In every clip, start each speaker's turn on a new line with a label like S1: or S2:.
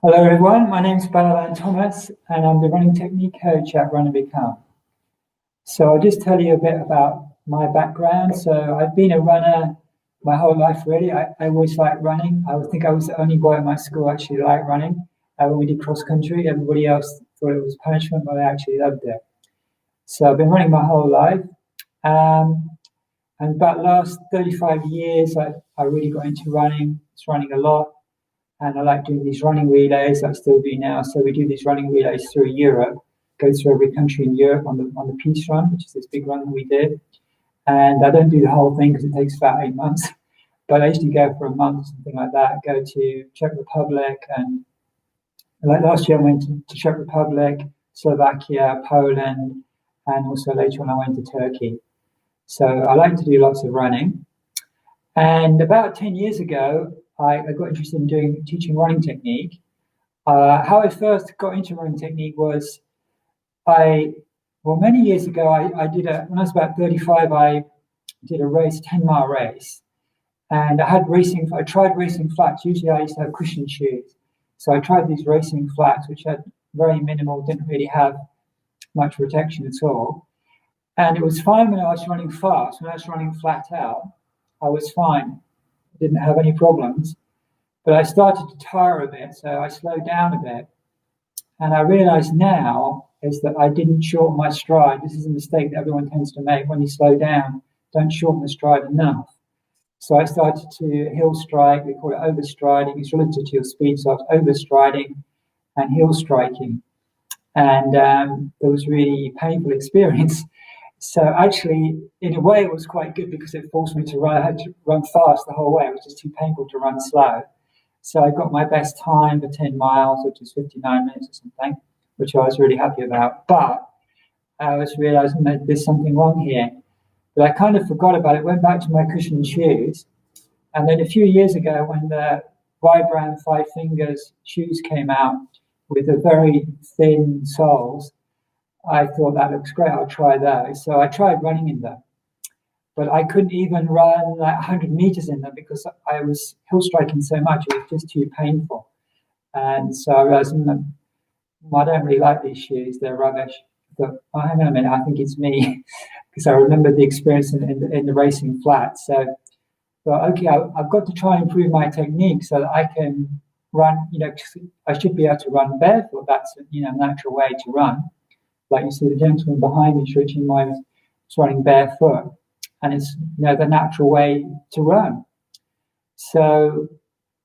S1: Hello everyone, my name is Balavan Thomas and I'm the running technique coach at Run and Become. So I'll just tell you a bit about my background. So I've been a runner my whole life really. I always liked running. I would think I was the only boy in my school actually liked running. When we did cross country, everybody else thought it was punishment, but I actually loved it. So I've been running my whole life. And about the last 35 years, I really got into running. It's running a lot. And I like doing these running relays. I still do now. So we do these running relays through Europe, go through every country in Europe on the Peace Run, which is this big run that we did. And I don't do the whole thing because it takes about 8 months. But I usually go for a month, something like that. Go to Czech Republic, and like last year I went to Czech Republic, Slovakia, Poland, and also later on I went to Turkey. So I like to do lots of running. And about 10 years ago, I got interested in teaching running technique. How I first got into running technique was many years ago, when I was about 35, I did a race, 10-mile race. And I tried racing flats. Usually I used to have cushion shoes. So I tried these racing flats, which had very minimal, didn't really have much protection at all. And it was fine when I was running fast. When I was running flat out, I was fine. Didn't have any problems. But I started to tire a bit, so I slowed down a bit. And I realize now is that I didn't shorten my stride. This is a mistake that everyone tends to make. When you slow down, don't shorten the stride enough. So I started to heel strike. We call it overstriding. It's related to your speed. So I was overstriding and heel striking. And it was really painful experience. So actually, in a way, it was quite good because it forced me to run. I had to run fast the whole way. It was just too painful to run slow. So I got my best time for 10 miles, which is 59 minutes or something, which I was really happy about. But I was realizing that there's something wrong here. But I kind of forgot about it, went back to my cushion shoes. And then a few years ago, when the Vibram 5 Fingers shoes came out with the very thin soles, I thought that looks great, I'll try those. So I tried running in them. But I couldn't even run like 100 meters in them because I was heel striking so much, it was just too painful. And so I realized, I don't really like these shoes, they're rubbish. But hang on a minute, I think it's me, because I remember the experience in the racing flat. So okay, I've got to try and improve my technique so that I can run, I should be able to run barefoot. That's a natural way to run. Like you see the gentleman behind me, stretching mine, is running barefoot. And it's the natural way to run. So,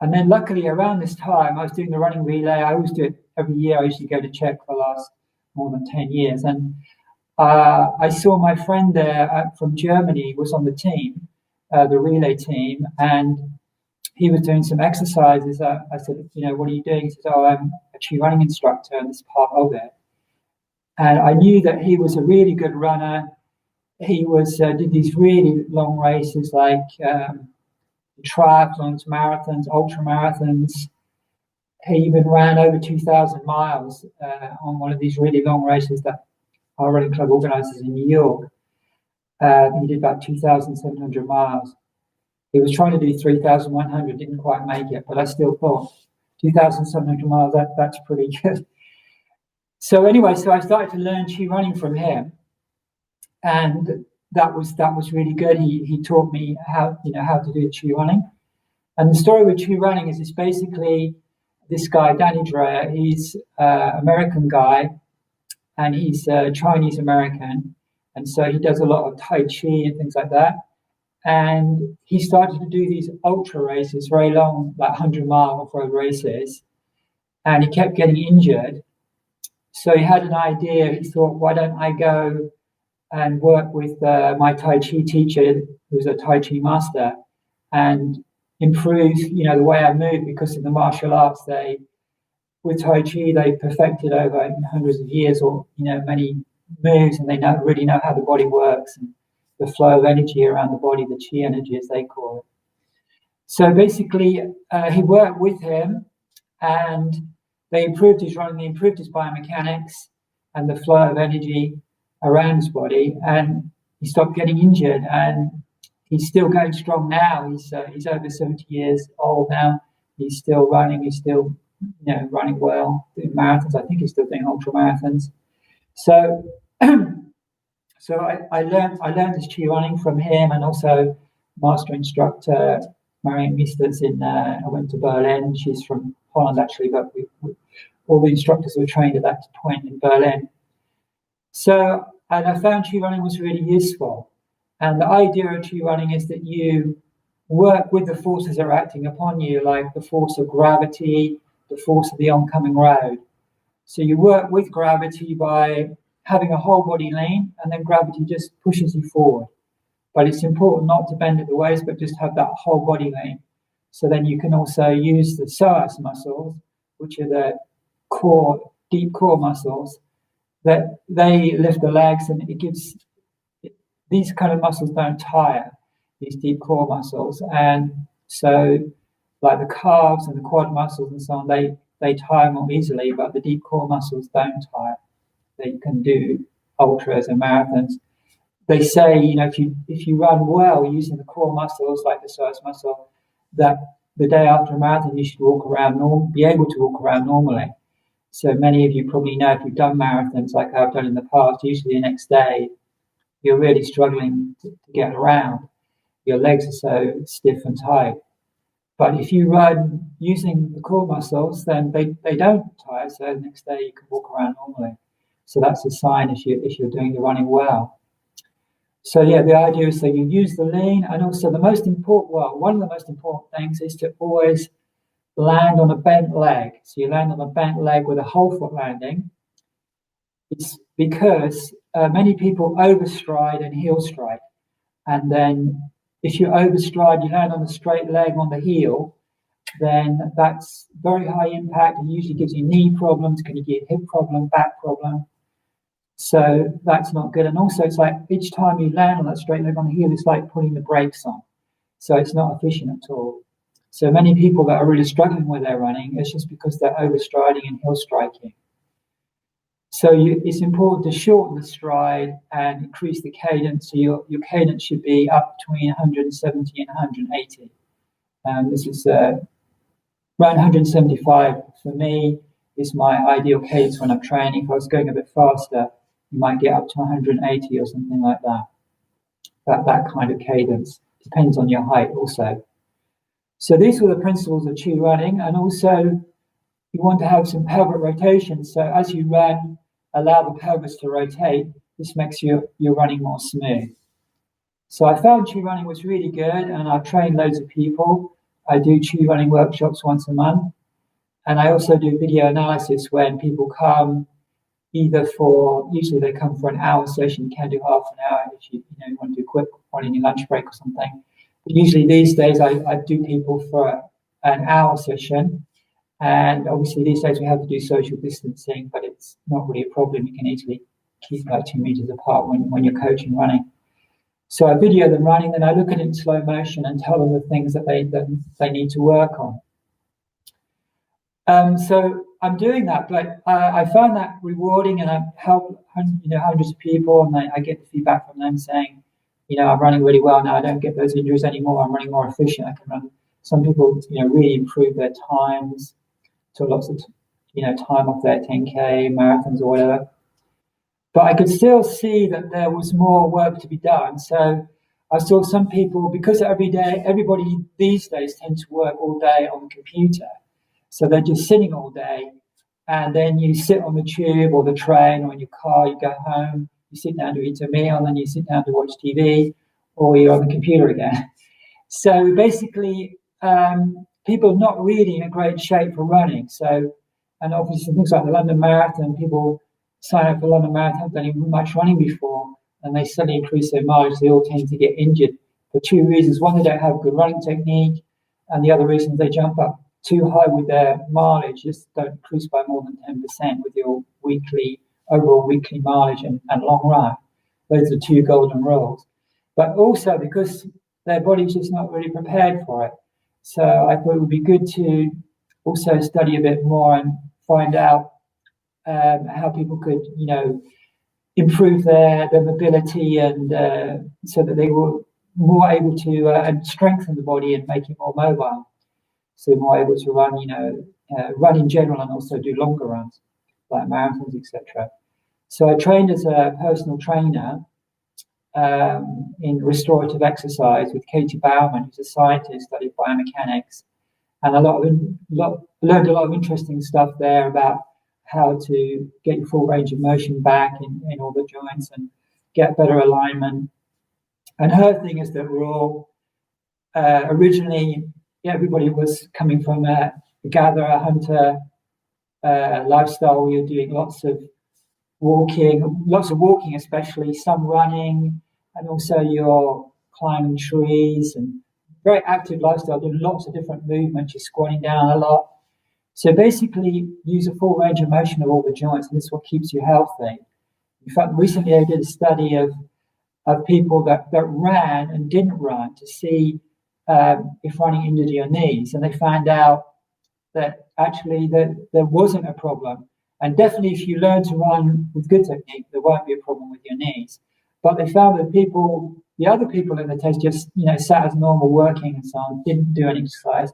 S1: and then luckily around this time, I was doing the running relay. I always do it every year. I usually go to Czech for the last more than 10 years. And I saw my friend there from Germany was on the team, the relay team, and he was doing some exercises. I said, what are you doing? He said, I'm actually a running instructor, and this is part of it. And I knew that he was a really good runner. He did these really long races like triathlons, marathons, ultra marathons. He even ran over 2,000 miles on one of these really long races that our running club organizes in New York. He did about 2,700 miles. He was trying to do 3,100, didn't quite make it, but I still thought 2,700 miles, that's pretty good. So anyway, I started to learn chi running from him. And that was really good. He taught me how to do chi running. And the story with chi running is it's basically this guy, Danny Dreyer. He's an American guy, and he's Chinese American. And so he does a lot of Tai Chi and things like that. And he started to do these ultra races, very long, like 100-mile off-road races. And he kept getting injured. So he had an idea. He thought, why don't I go and work with my Tai Chi teacher, who's a Tai Chi master, and improve, the way I move, because in the martial arts, with Tai Chi, they perfected over hundreds of years or, many moves, and they really know how the body works and the flow of energy around the body, the Chi energy, as they call it. So basically, he worked with him, and they improved his running, they improved his biomechanics and the flow of energy around his body, and he stopped getting injured, and he's still going strong now. He's over 70 years old now. He's still running. He's still running well, doing marathons. I think he's still doing ultra marathons. So, so I learned this chi running from him, and also master instructor Marion Misters I went to Berlin. She's from Holland actually, but all the instructors were trained at that point in Berlin. So, and I found chi running was really useful. And the idea of chi running is that you work with the forces that are acting upon you, like the force of gravity, the force of the oncoming road. So you work with gravity by having a whole body lean, and then gravity just pushes you forward. But it's important not to bend at the waist, but just have that whole body lean. So then you can also use the psoas muscles, which are the core, deep core muscles, that they lift the legs, and it gives, these kind of muscles don't tire, these deep core muscles. And so like the calves and the quad muscles and so on, they tire more easily, but the deep core muscles don't tire. They can do ultras and marathons. They say, if you run well using the core muscles like the psoas muscle, that the day after a marathon you should be able to walk around normally. So many of you probably know, if you've done marathons like I've done in the past, usually the next day you're really struggling to get around. Your legs are so stiff and tight. But if you run using the core muscles, then they don't tire. So the next day you can walk around normally. So that's a sign if you're doing the running well. So yeah, the idea is that you use the lean, and also one of the most important things is to always land on a bent leg. So you land on a bent leg with a whole foot landing. It's because many people overstride and heel strike. And then if you overstride, you land on a straight leg on the heel, then that's very high impact and usually gives you knee problems, can you get hip problem, back problem. So that's not good. And also it's like each time you land on that straight leg on the heel, it's like putting the brakes on. So it's not efficient at all. So many people that are really struggling with their running, it's just because they're overstriding and heel striking. So it's important to shorten the stride and increase the cadence. So your cadence should be up between 170 and 180. This is around 175 for me is my ideal cadence when I'm training. If I was going a bit faster, you might get up to 180 or something like that. That kind of cadence depends on your height also. So these were the principles of chi running, and also you want to have some pelvic rotation. So as you run, allow the pelvis to rotate. This makes your running more smooth. So I found chi running was really good, and I've trained loads of people. I do chi running workshops once a month, and I also do video analysis when people come usually they come for an hour session. You can do half an hour if you want to do a quick one in your lunch break or something. But usually these days I do people for an hour session. And obviously these days we have to do social distancing, but it's not really a problem. You can easily keep like 2 meters apart when you're coaching running. So I video them running, then I look at it in slow motion and tell them the things that they need to work on. So I'm doing that, but I found that rewarding, and I help hundreds of people, and I get the feedback from them saying, I'm running really well now. I don't get those injuries anymore. I'm running more efficient. I can run. Some people, really improve their times to lots of, time off their 10K marathons or whatever. But I could still see that there was more work to be done. So I saw some people, because everybody these days tends to work all day on the computer. So they're just sitting all day, and then you sit on the tube or the train or in your car, you go home, you sit down to eat a meal, and then you sit down to watch TV, or you're on the computer again. So basically, people are not really in a great shape for running. So, and obviously things like the London Marathon, people sign up for the London Marathon, haven't done any much running before, and they suddenly increase their mileage. They all tend to get injured for two reasons. One, they don't have good running technique, and the other reason is they jump up too high with their mileage. Just don't increase by more than 10% with your overall weekly mileage and long run. Those are two golden rules. But also because their body's just not really prepared for it. So I thought it would be good to also study a bit more and find out how people could, improve their mobility, and so that they were more able to and strengthen the body and make it more mobile. So more able to run, run in general and also do longer runs, like marathons, etc. So I trained as a personal trainer in restorative exercise with Katie Bauman, who's a scientist, studied biomechanics, and learned a lot of interesting stuff there about how to get your full range of motion back in all the joints and get better alignment. And her thing is that we're all originally, everybody was coming from a gatherer, hunter lifestyle. We were doing lots of walking, especially some running, and also you're climbing trees and very active lifestyle, doing lots of different movements. You're squatting down a lot. So basically, use a full range of motion of all the joints, and this is what keeps you healthy. In fact, recently I did a study of people that ran and didn't run to see if running injured your knees, and they found out that actually there wasn't a problem. And definitely if you learn to run with good technique, there won't be a problem with your knees. But they found that the other people in the test just, sat as normal working and so on, didn't do any exercise.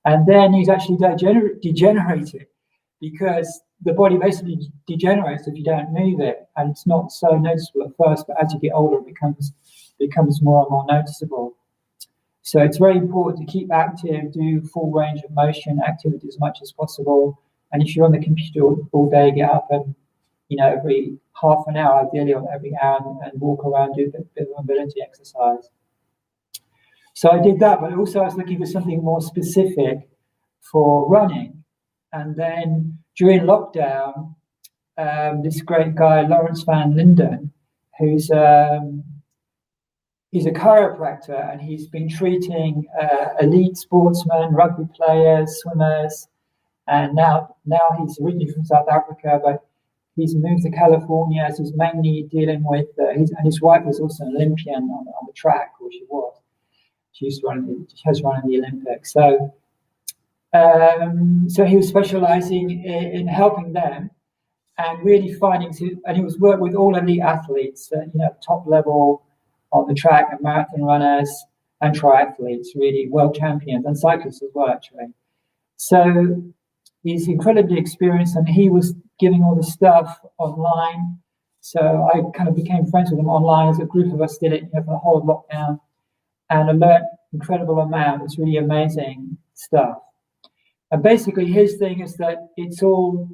S1: And their knees actually degenerated because the body basically degenerates if you don't move it. And it's not so noticeable at first, but as you get older, it becomes more and more noticeable. So it's very important to keep active, do full range of motion activity as much as possible. And if you're on the computer all day, get up and, every half an hour, ideally, or every hour, and walk around, do a bit of mobility exercise. So I did that, but also I was looking for something more specific for running. And then during lockdown, this great guy, Lawrence Van Linden, who's he's a chiropractor, and he's been treating elite sportsmen, rugby players, swimmers, and now he's originally from South Africa, but he's moved to California, so he's mainly dealing with, and his wife was also an Olympian on the track, or she was. She has run in the Olympics. So he was specializing in helping them and really and he was working with all elite athletes, top level on the track, and marathon runners and triathletes, really world champions, and cyclists as well, actually. So he's incredibly experienced, and he was giving all the stuff online. So I kind of became friends with him online as a group of us did it for the whole lockdown, and I learned incredible amount. It's really amazing stuff. And basically his thing is that it's all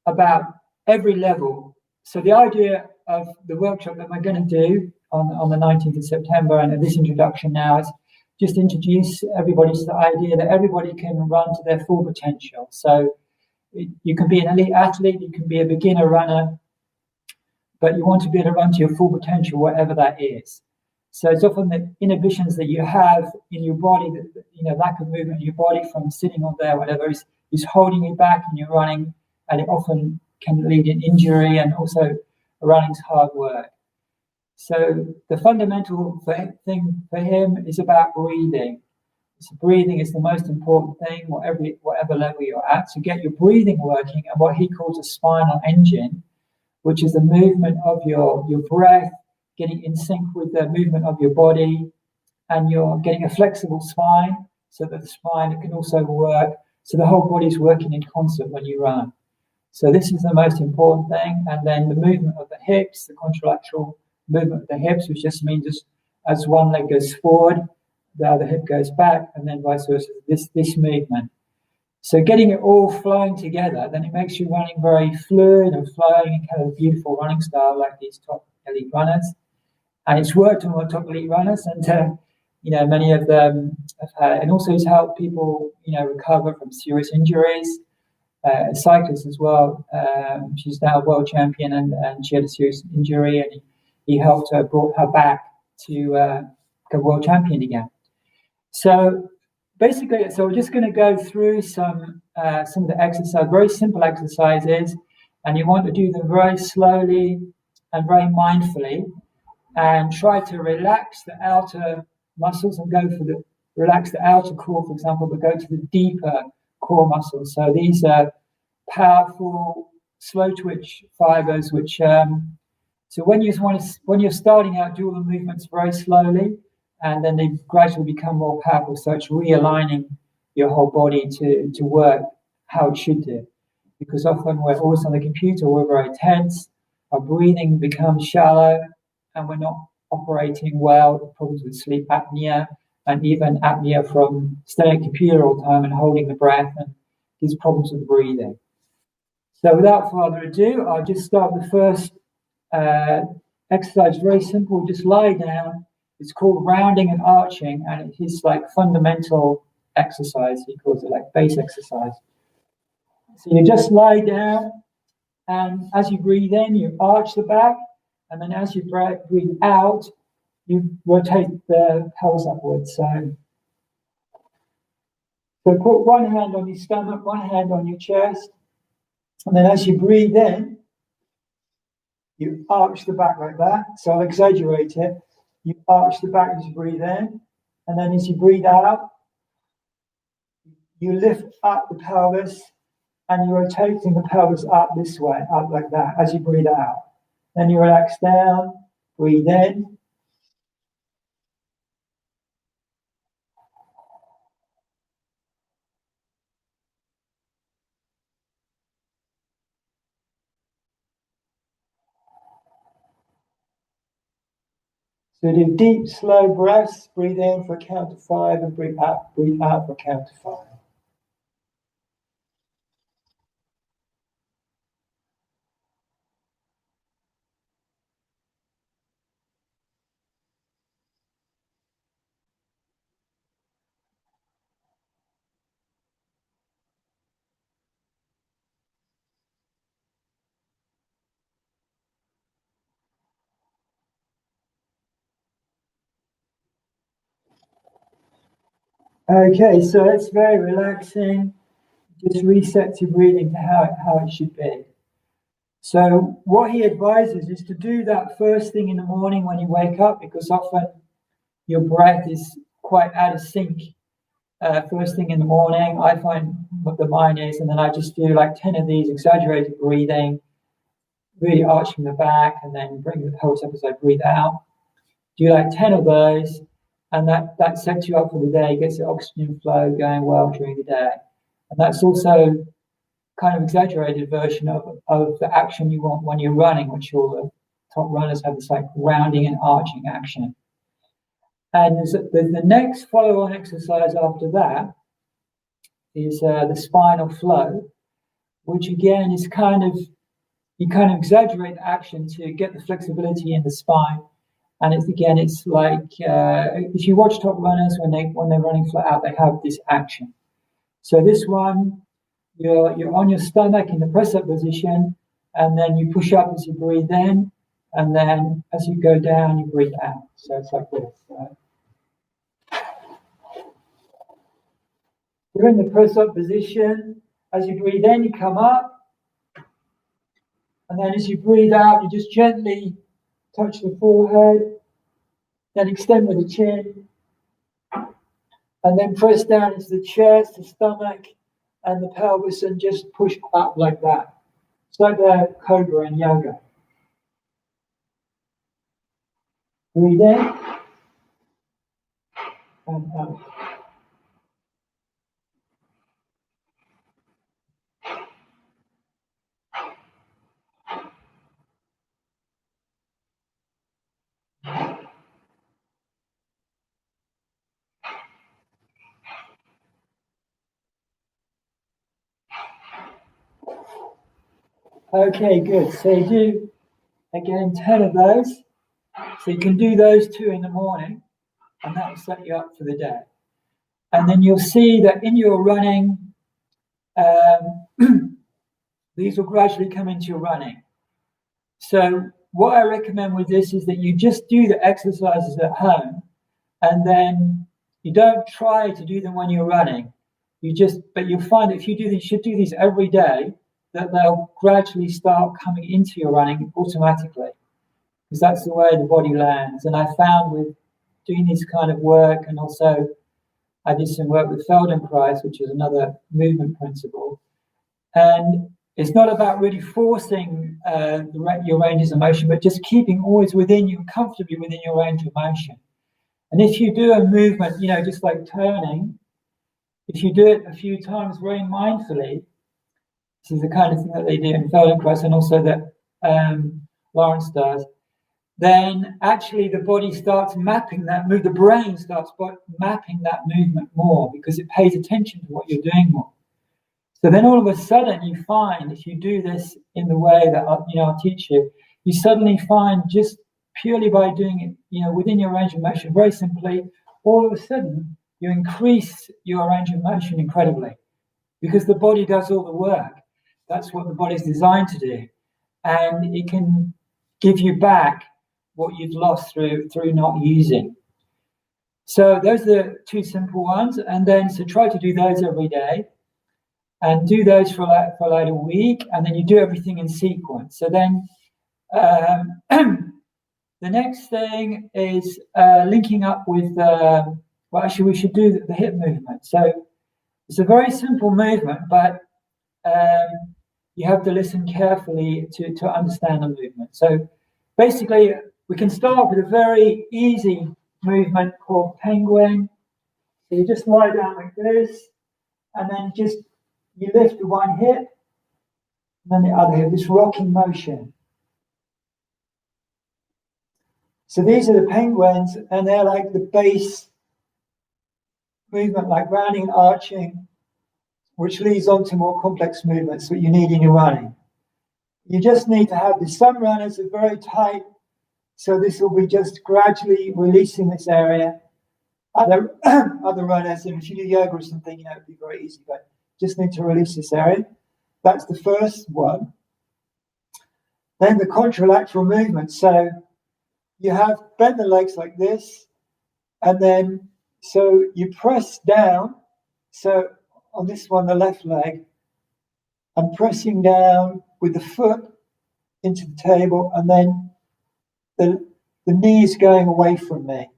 S1: about every level. So the idea of the workshop that we're going to do on the 19th of September, and this introduction now, is just introduce everybody to the idea that everybody can run to their full potential. So you can be an elite athlete, you can be a beginner runner, but you want to be able to run to your full potential, whatever that is. So it's often the inhibitions that you have in your body, that lack of movement in your body from sitting on there, whatever, is holding you back in your running, and it often can lead in injury, and also running's hard work. So the fundamental thing for him is about breathing. So breathing is the most important thing, whatever level you're at. So get your breathing working, and what he calls a spinal engine, which is the movement of your breath, getting in sync with the movement of your body, and you're getting a flexible spine so that the spine can also work. So the whole body's working in concert when you run. So this is the most important thing. And then the movement of the hips, the contralateral movement of the hips, which just means as one leg goes forward, the other hip goes back, and then vice versa, this movement. So getting it all flowing together, then it makes you running very fluid and flowing and kind of beautiful running style like these top elite runners. And it's worked on the top elite runners, and many of them have had, and also it's helped people recover from serious injuries. Cyclists as well. She's now a world champion, and she had a serious injury, and he helped her, brought her back to become world champion again. So basically, we're just going to go through some of the exercise, very simple exercises, and you want to do them very slowly and very mindfully, and try to relax the outer muscles and relax the outer core, for example, but go to the deeper core muscles. So these are powerful, slow twitch fibers, which so when you're starting out, do all the movements very slowly, and then they gradually become more powerful. So it's realigning your whole body to work how it should do. Because often we're always on the computer, we're very tense, our breathing becomes shallow, and we're not operating well, problems with sleep apnea, and even apnea from staying at the computer all the time and holding the breath, and gives problems with breathing. So without further ado, I'll just start the first exercise. Very simple, just lie down. It's called rounding and arching, and it is like fundamental exercise. He calls it like base exercise. So you just lie down, and as you breathe in, you arch the back, and then as you breathe out, you rotate the pelvis upwards. So put one hand on your stomach, one hand on your chest, and then as you breathe in, you arch the back like that. So I'll exaggerate it. You arch the back as you breathe in, and then as you breathe out, you lift up the pelvis, and you're rotating the pelvis up this way, up like that, as you breathe out. Then you relax down, breathe in. So do deep, slow breaths. Breathe in for a count of 5 and breathe out for a count of 5. Okay, so it's very relaxing. Just reset your breathing to how it should be. So what he advises is to do that first thing in the morning when you wake up, because often your breath is quite out of sync. First thing in the morning, I find what the mine is, and then I just do like 10 of these exaggerated breathing, really arching the back, and then bring the pelvis up as I breathe out. Do like 10 of those, and that sets you up for the day, gets the oxygen flow going well during the day. And that's also kind of exaggerated version of the action you want when you're running, which all the top runners have this like rounding and arching action. And there's the next follow-on exercise after that is the spinal flow, which again is you kind of exaggerate the action to get the flexibility in the spine. And it's like if you watch top runners when they're running flat out, they have this action. So this one, you're on your stomach in the press-up position, and then you push up as you breathe in, and then as you go down, you breathe out. So it's like this. You're in the press-up position. As you breathe in, you come up, and then as you breathe out, you just gently touch the forehead, then extend with the chin, and then press down into the chest, the stomach, and the pelvis, and just push up like that. It's like the cobra in yoga. Breathe in and out. Okay, good. So you do, again, 10 of those. So you can do those 2 in the morning, and that will set you up for the day. And then you'll see that in your running, these will gradually come into your running. So what I recommend with this is that you just do the exercises at home, and then you don't try to do them when you're running. But you'll find that if you should do these every day, that they'll gradually start coming into your running automatically, because that's the way the body lands. And I found with doing this kind of work, and also I did some work with Feldenkrais, which is another movement principle. And it's not about really forcing your ranges of motion, but just keeping always comfortably within your range of motion. And if you do a movement, just like turning, if you do it a few times very mindfully, this is the kind of thing that they do in Feldenkrais and also that Lawrence does, then actually the body starts mapping that move, the brain starts mapping that movement more because it pays attention to what you're doing more. So then all of a sudden you find, if you do this in the way that I'll teach you, you suddenly find just purely by doing it, within your range of motion, very simply, all of a sudden you increase your range of motion incredibly because the body does all the work. That's what the body's designed to do. And it can give you back what you've lost through not using. So those are the two simple ones. And then, so try to do those every day and do those for like a week. And then you do everything in sequence. So then the next thing is linking up with, actually we should do the hip movement. So it's a very simple movement, but you have to listen carefully to understand the movement. So basically, we can start with a very easy movement called penguin. So you just lie down like this, and then you lift the one hip, and then the other hip, this rocking motion. So these are the penguins, and they're like the base movement, like rounding and arching, which leads on to more complex movements that you need in your running. You just need to have this. Some runners are very tight, so this will be just gradually releasing this area. Other runners, and if you do yoga or something, it'd be very easy, but just need to release this area. That's the first one. Then the contralateral movement. So you bend the legs like this, and then so you press down. So on this one, the left leg, I'm pressing down with the foot into the table, and then the knee is going away from me.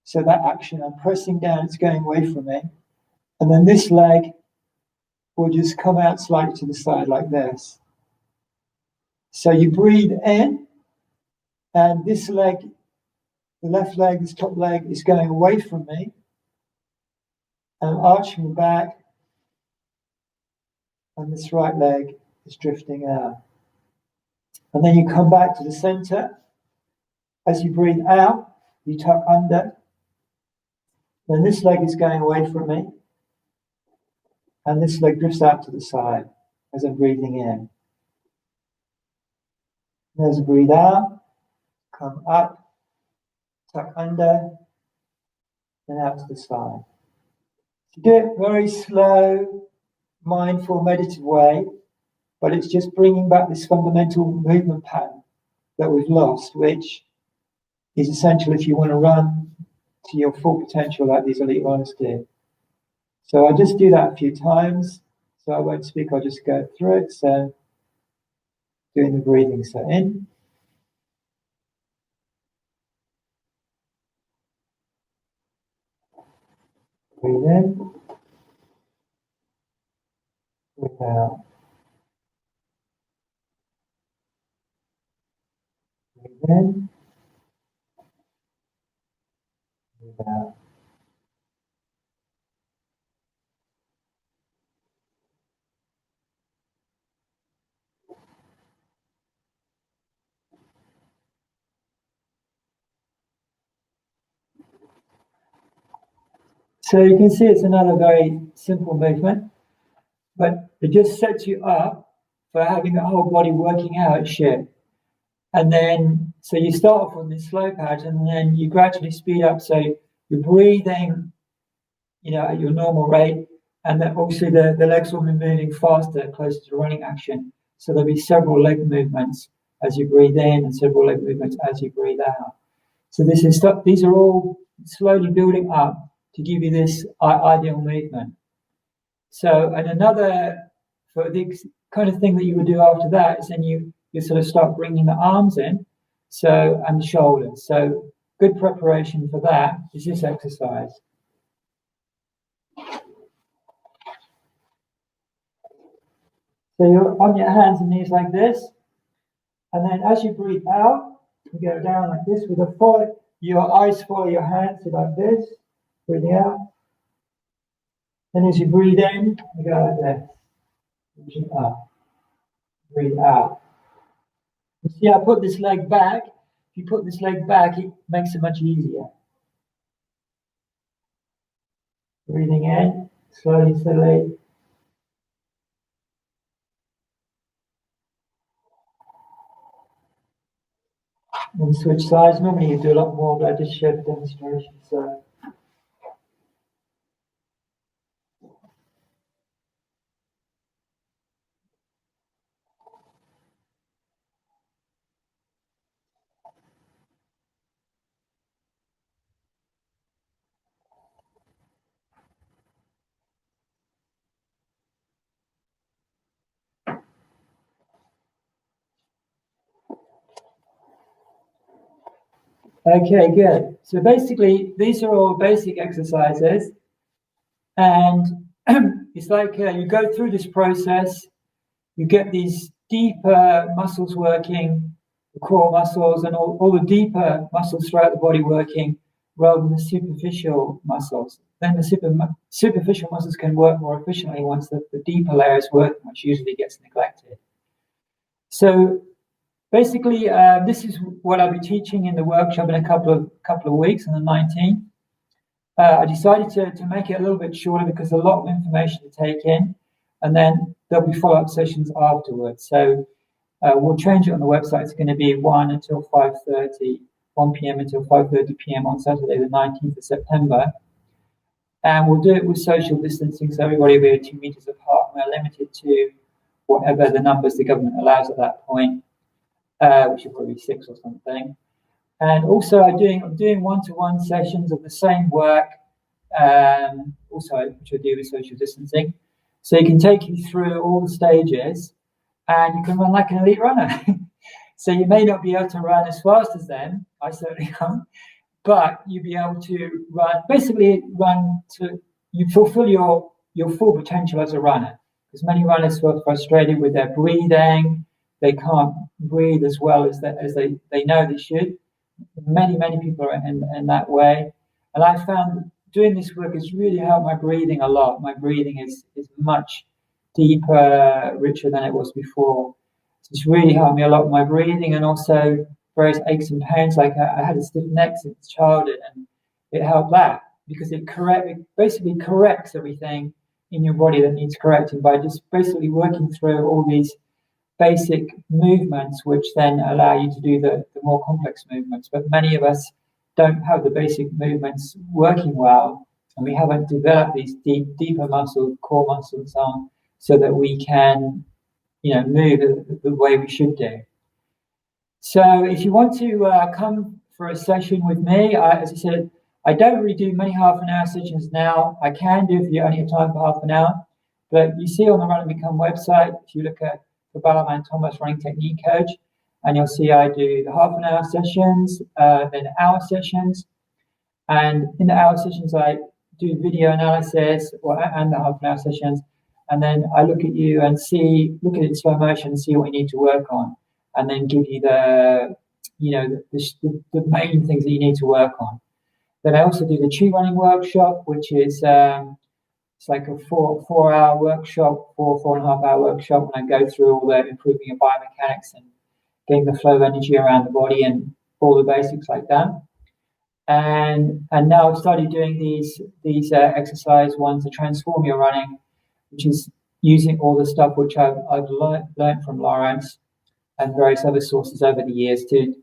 S1: So that action, I'm pressing down, it's going away from me. And then this leg will just come out slightly to the side like this. So you breathe in, and this leg, the left leg, this top leg is going away from me. And I'm arching back, and this right leg is drifting out. And then you come back to the center. As you breathe out, you tuck under. Then this leg is going away from me. And this leg drifts out to the side as I'm breathing in. And as I breathe out, come up, tuck under, and out to the side. You do it very slow, mindful, meditative way, but it's just bringing back this fundamental movement pattern that we've lost, which is essential if you want to run to your full potential like these elite runners do. So I'll just do that a few times. So I won't speak, I'll just go through it. So doing the breathing. So in. Breathe in. Breathe out. Breathe in. Breathe out. So you can see it's another very simple movement, but it just sets you up for having the whole body working out shit. And then, so you start off with this slow pattern, and then you gradually speed up. So you're breathing, at your normal rate, and then obviously the legs will be moving faster, closer to running action. So there'll be several leg movements as you breathe in, and several leg movements as you breathe out. So these are all slowly building up to give you this ideal movement. So, and for the kind of thing that you would do after that is then you sort of start bringing the arms in, and the shoulders. So good preparation for that is this exercise. So you're on your hands and knees like this, and then as you breathe out, you go down like this with your eyes follow your hands, so like this, breathing out. And as you breathe in, you go like this. push it up, breathe out. You see, I put this leg back. If you put this leg back, it makes it much easier. Breathing in, slowly, slowly. And switch sides. Normally you do a lot more, but I just showed the demonstration. So. Okay, good. So basically, these are all basic exercises. And it's like you go through this process, you get these deeper muscles working, the core muscles and all the deeper muscles throughout the body working rather than the superficial muscles. Then the superficial muscles can work more efficiently once the deeper layers work, which usually gets neglected. So basically, this is what I'll be teaching in the workshop in a couple of weeks on the 19th. I decided to make it a little bit shorter because a lot of information to take in, and then there'll be follow-up sessions afterwards. So we'll change it on the website. It's going to be 1 until 5:30, 1 p.m. until 5:30 p.m. on Saturday, the 19th of September. And we'll do it with social distancing, so everybody will be 2 meters apart. We're limited to whatever the numbers the government allows at that point, which will probably be 6 or something. And also I'm doing one-to-one sessions of the same work, also which I do with social distancing. So you can take you through all the stages and you can run like an elite runner. So you may not be able to run as fast as them, I certainly can't, but you'll be able to you fulfill your full potential as a runner. Because many runners feel frustrated with their breathing, they can't breathe as well as they know they should. Many people are in that way. And I found doing this work has really helped my breathing a lot. My breathing is much deeper, richer than it was before. So it's really helped me a lot with my breathing and also various aches and pains. Like I had a stiff neck since childhood, and it helped that because it basically corrects everything in your body that needs correcting by just basically working through all these basic movements, which then allow you to do the more complex movements. But many of us don't have the basic movements working well, and we haven't developed these deeper muscles, core muscles, and so on, so that we can, move the way we should do. So if you want to come for a session with me, as I said, I don't really do many half-an-hour sessions now. I can do if you only have time for half an hour. But you see on the Run and Become website, if you look at the Balavan Thomas Running Technique Coach, and you'll see I do the half-an-hour sessions, then hour sessions. And in the hour sessions, I do video analysis and the half-an-hour sessions. And then I look at you and look at it in slow motion and see what you need to work on. And then give you the main things that you need to work on. Then I also do the tree running workshop, which is it's like a 4-hour workshop, 4.5 hour workshop, and I go through all the improving your biomechanics and getting the flow of energy around the body and all the basics like that. And now I've started doing these exercise ones to transform your running, which is using all the stuff which I've learned from Lawrence and various other sources over the years to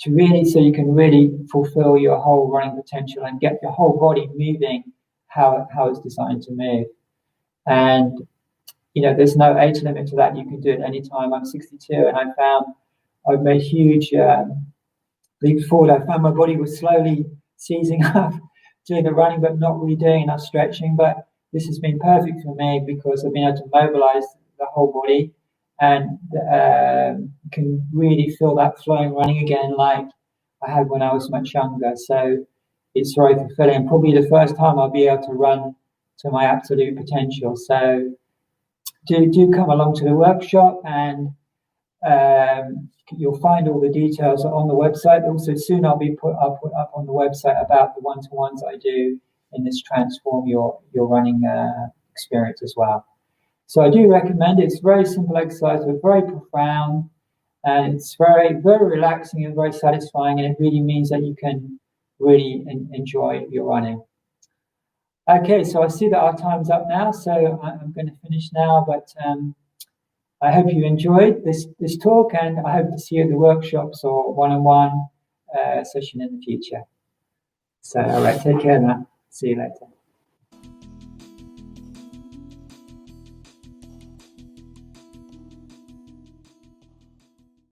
S1: really, so you can really fulfill your whole running potential and get your whole body moving how it's designed to move. And there's no age limit to that. You can do it anytime. I'm 62 and I found I've made huge leaps forward. I found my body was slowly seizing up doing the running but not really doing enough stretching. But this has been perfect for me because I've been able to mobilize the whole body and can really feel that flowing running again like I had when I was much younger. So it's very fulfilling. Probably the first time I'll be able to run to my absolute potential. So do come along to the workshop, and you'll find all the details on the website. Also, soon I'll put up on the website about the one-to-ones I do in this transform your running experience as well. So I do recommend it. It's very simple exercise, but very profound, and it's very, very relaxing and very satisfying, and it really means that you can really enjoy your running. Okay, so I see that our time's up now, so I'm going to finish now, but I hope you enjoyed this talk, and I hope to see you at the workshops or one-on-one session in the future. So, all right, take care now. See you later.